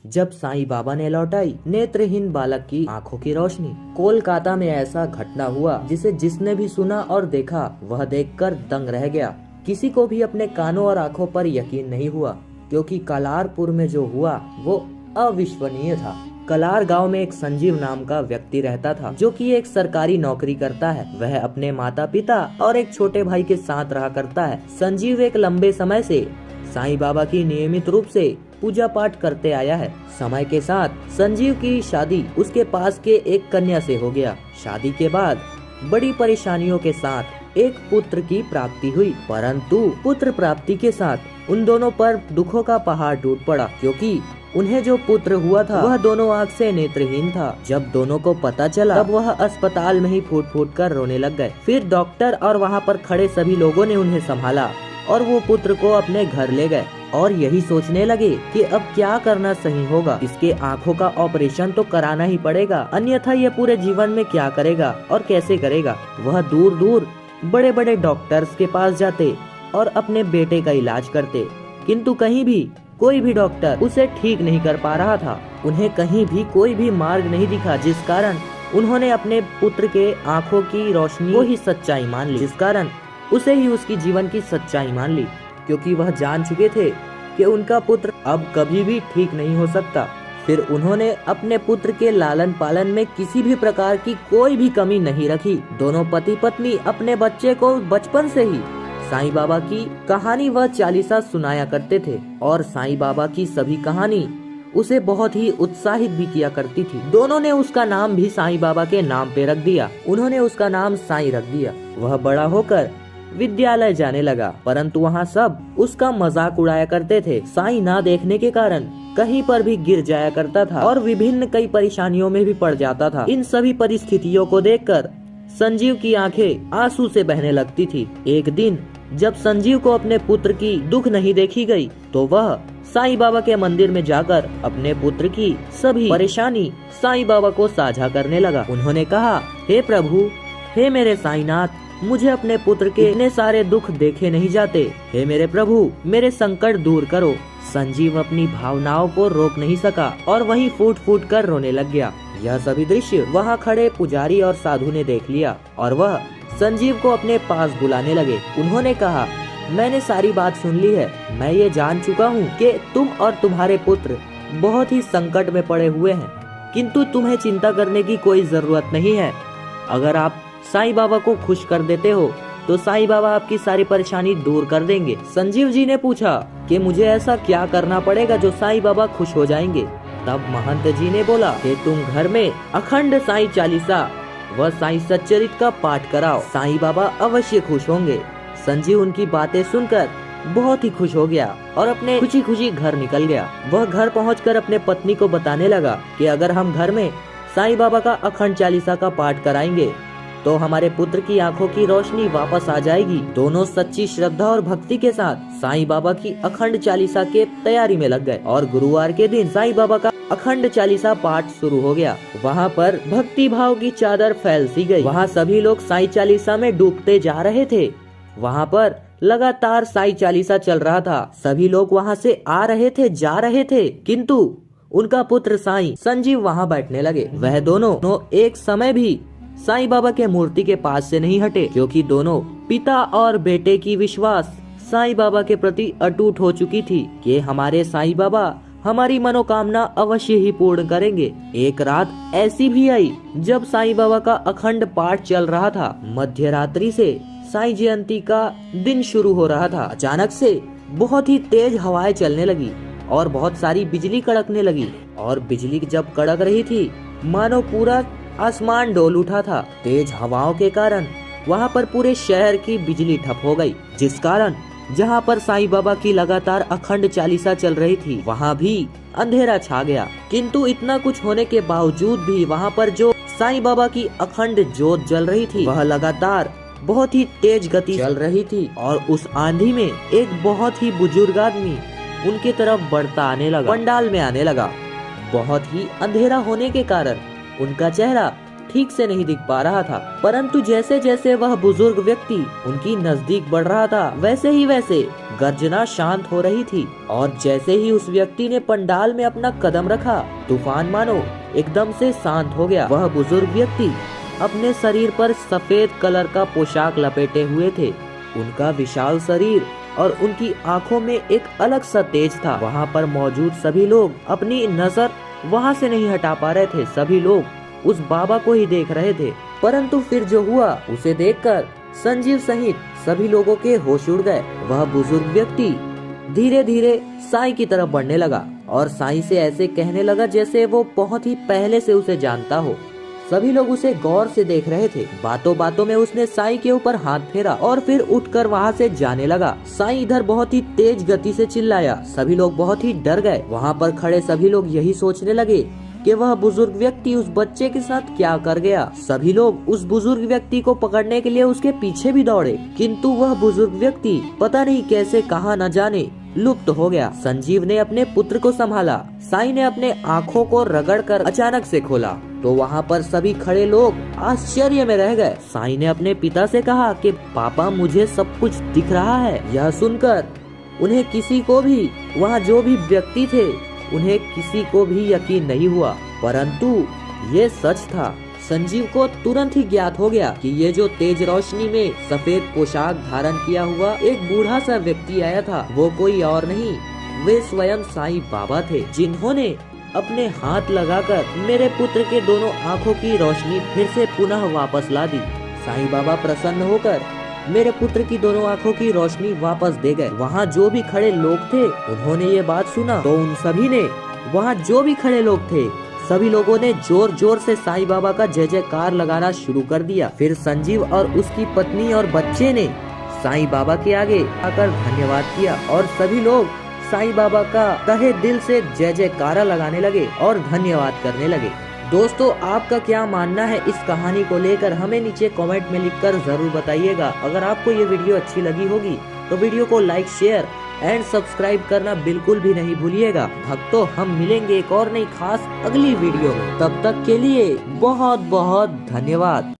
जब साईं बाबा ने लौटाई नेत्रहीन बालक की आंखों की रोशनी। कोलकाता में ऐसा घटना हुआ जिसे जिसने भी सुना और देखा वह देखकर दंग रह गया। किसी को भी अपने कानों और आंखों पर यकीन नहीं हुआ, क्योंकि कलारपुर में जो हुआ वो अविश्वसनीय था। कलार गांव में एक संजीव नाम का व्यक्ति रहता था, जो कि एक सरकारी नौकरी करता है। वह अपने माता पिता और एक छोटे भाई के साथ रहा करता है। संजीव एक लंबे समय से साईं बाबा की नियमित रूप से पूजा पाठ करते आया है। समय के साथ संजीव की शादी उसके पास के एक कन्या से हो गया। शादी के बाद बड़ी परेशानियों के साथ एक पुत्र की प्राप्ति हुई, परंतु पुत्र प्राप्ति के साथ उन दोनों पर दुखों का पहाड़ टूट पड़ा, क्योंकि उन्हें जो पुत्र हुआ था वह दोनों आंख से नेत्रहीन था। जब दोनों को पता चला तब वह अस्पताल में ही फूट फूट कर रोने लग गए। फिर डॉक्टर और वहाँ पर खड़े सभी लोगों ने उन्हें संभाला और वो पुत्र को अपने घर ले गए और यही सोचने लगे कि अब क्या करना सही होगा। इसके आंखों का ऑपरेशन तो कराना ही पड़ेगा, अन्यथा ये पूरे जीवन में क्या करेगा और कैसे करेगा। वह दूर दूर बड़े बड़े डॉक्टर्स के पास जाते और अपने बेटे का इलाज करते, किंतु कहीं भी कोई भी डॉक्टर उसे ठीक नहीं कर पा रहा था। उन्हें कहीं भी कोई भी मार्ग नहीं दिखा, जिस कारण उन्होंने अपने पुत्र के आंखों की रोशनी को ही सच्चाई मान ली, जिस कारण उसे ही उसकी जीवन की सच्चाई मान ली, क्योंकि वह जान चुके थे कि उनका पुत्र अब कभी भी ठीक नहीं हो सकता। फिर उन्होंने अपने पुत्र के लालन पालन में किसी भी प्रकार की कोई भी कमी नहीं रखी। दोनों पति पत्नी अपने बच्चे को बचपन से ही साईं बाबा की कहानी व चालीसा सुनाया करते थे और साईं बाबा की सभी कहानी उसे बहुत ही उत्साहित भी किया करती थी। दोनों ने उसका नाम भी साईं बाबा के नाम पे रख दिया। उन्होंने उसका नाम साईं रख दिया। वह बड़ा होकर विद्यालय जाने लगा, परंतु वहाँ सब उसका मजाक उड़ाया करते थे। साईं ना देखने के कारण कहीं पर भी गिर जाया करता था और विभिन्न कई परेशानियों में भी पड़ जाता था। इन सभी परिस्थितियों को देखकर संजीव की आंखें आंसू से बहने लगती थी। एक दिन जब संजीव को अपने पुत्र की दुख नहीं देखी गई, तो वह साईं बाबा के मंदिर में जाकर अपने पुत्र की सभी परेशानी साईं बाबा को साझा करने लगा। उन्होंने कहा, हे प्रभु, हे मेरे साईंनाथ, मुझे अपने पुत्र के इतने सारे दुख देखे नहीं जाते। हे मेरे प्रभु, मेरे संकट दूर करो। संजीव अपनी भावनाओं को रोक नहीं सका और वहीं फूट फूट कर रोने लग गया। यह सभी दृश्य वहाँ खड़े पुजारी और साधु ने देख लिया और वह संजीव को अपने पास बुलाने लगे। उन्होंने कहा, मैंने सारी बात सुन ली है। मैं ये जान चुका हूँ कि तुम और तुम्हारे पुत्र बहुत ही संकट में पड़े हुए हैं, किंतु तुम्हें चिंता करने की कोई जरूरत नहीं है। अगर आप साईं बाबा को खुश कर देते हो तो साईं बाबा आपकी सारी परेशानी दूर कर देंगे। संजीव जी ने पूछा कि मुझे ऐसा क्या करना पड़ेगा जो साईं बाबा खुश हो जाएंगे। तब महंत जी ने बोला कि तुम घर में अखंड साईं चालीसा व साईं सच्चरित का पाठ कराओ, साईं बाबा अवश्य खुश होंगे। संजीव उनकी बातें सुनकर बहुत ही खुश हो गया और अपने खुशी खुशी घर निकल गया। वह घर पहुंचकर अपने पत्नी को बताने लगा कि अगर हम घर में साईं बाबा का अखंड चालीसा का पाठ कराएंगे तो हमारे पुत्र की आंखों की रोशनी वापस आ जाएगी। दोनों सच्ची श्रद्धा और भक्ति के साथ साईं बाबा की अखंड चालीसा के तैयारी में लग गए और गुरुवार के दिन साईं बाबा का अखंड चालीसा पाठ शुरू हो गया। वहाँ पर भक्ति भाव की चादर फैल सी गई। वहाँ सभी लोग साईं चालीसा में डूबते जा रहे थे। वहाँ पर लगातार साईं चालीसा चल रहा था। सभी लोग वहाँ से आ रहे थे, जा रहे थे, किंतु उनका पुत्र साईं संजीव वहाँ बैठने लगे। वह दोनों एक समय भी साईं बाबा के मूर्ति के पास से नहीं हटे, क्योंकि दोनों पिता और बेटे की विश्वास साईं बाबा के प्रति अटूट हो चुकी थी कि हमारे साईं बाबा हमारी मनोकामना अवश्य ही पूर्ण करेंगे। एक रात ऐसी भी आई जब साईं बाबा का अखंड पाठ चल रहा था। मध्य रात्रि से साईं जयंती का दिन शुरू हो रहा था। अचानक से बहुत ही तेज हवाएं चलने लगी और बहुत सारी बिजली कड़कने लगी और बिजली जब कड़क रही थी मानो पूरा आसमान डोल उठा था। तेज हवाओं के कारण वहाँ पर पूरे शहर की बिजली ठप हो गई, जिस कारण जहाँ पर साईं बाबा की लगातार अखंड चालीसा चल रही थी वहाँ भी अंधेरा छा गया। किंतु इतना कुछ होने के बावजूद भी वहाँ पर जो साईं बाबा की अखंड जोत जल रही थी वह लगातार बहुत ही तेज गति चल रही थी और उस आंधी में एक बहुत ही बुजुर्ग आदमी उनके तरफ बढ़ता आने लगा, पंडाल में आने लगा। बहुत ही अंधेरा होने के कारण उनका चेहरा ठीक से नहीं दिख पा रहा था, परंतु जैसे जैसे वह बुजुर्ग व्यक्ति उनकी नजदीक बढ़ रहा था वैसे ही वैसे गर्जना शांत हो रही थी। और जैसे ही उस व्यक्ति ने पंडाल में अपना कदम रखा, तूफान मानो एकदम से शांत हो गया। वह बुजुर्ग व्यक्ति अपने शरीर पर सफेद कलर का पोशाक लपेटे हुए थे। उनका विशाल शरीर और उनकी आंखों में एक अलग सा तेज था। वहाँ पर मौजूद सभी लोग अपनी नजर वहाँ से नहीं हटा पा रहे थे। सभी लोग उस बाबा को ही देख रहे थे। परंतु फिर जो हुआ उसे देखकर संजीव सहित सभी लोगों के होश उड़ गए। वह बुजुर्ग व्यक्ति धीरे धीरे साईं की तरफ बढ़ने लगा और साईं से ऐसे कहने लगा जैसे वो बहुत ही पहले से उसे जानता हो। सभी लोग उसे गौर से देख रहे थे। बातों बातों में उसने साईं के ऊपर हाथ फेरा और फिर उठकर वहाँ से जाने लगा। साईं इधर बहुत ही तेज गति से चिल्लाया। सभी लोग बहुत ही डर गए। वहाँ पर खड़े सभी लोग यही सोचने लगे कि वह बुजुर्ग व्यक्ति उस बच्चे के साथ क्या कर गया। सभी लोग उस बुजुर्ग व्यक्ति को पकड़ने के लिए उसके पीछे भी दौड़े, किंतु वह बुजुर्ग व्यक्ति पता नहीं कैसे कहाँ न जाने लुप्त हो गया। संजीव ने अपने पुत्र को संभाला। साईं ने अपने आँखों को रगड़कर अचानक से खोला तो वहाँ पर सभी खड़े लोग आश्चर्य में रह गए। साईं ने अपने पिता से कहा कि पापा मुझे सब कुछ दिख रहा है। यह सुनकर उन्हें किसी को भी, वहाँ जो भी व्यक्ति थे, उन्हें किसी को भी यकीन नहीं हुआ, परंतु ये सच था। संजीव को तुरंत ही ज्ञात हो गया कि ये जो तेज रोशनी में सफेद पोशाक धारण किया हुआ एक बूढ़ा सा व्यक्ति आया था, वो कोई और नहीं, वे स्वयं साईं बाबा थे, जिन्होंने अपने हाथ लगाकर मेरे पुत्र के दोनों आँखों की रोशनी फिर से पुनः वापस ला दी। साईं बाबा प्रसन्न होकर मेरे पुत्र की दोनों आँखों की रोशनी वापस दे गए। वहाँ जो भी खड़े लोग थे उन्होंने ये बात सुना तो उन सभी ने, वहाँ जो भी खड़े लोग थे सभी लोगों ने जोर जोर से साईं बाबा का जय जयकार लगाना शुरू कर दिया। फिर संजीव और उसकी पत्नी और बच्चे ने साईं बाबा के आगे आकर धन्यवाद किया और सभी लोग साईं बाबा का तहे दिल से जय जयकारा लगाने लगे और धन्यवाद करने लगे। दोस्तों, आपका क्या मानना है इस कहानी को लेकर, हमें नीचे कमेंट में लिखकर जरूर बताइएगा। अगर आपको ये वीडियो अच्छी लगी होगी तो वीडियो को लाइक, शेयर एंड सब्सक्राइब करना बिल्कुल भी नहीं भूलिएगा। भक्तों, हम मिलेंगे एक और नई खास अगली वीडियो में। तब तक के लिए बहुत बहुत धन्यवाद।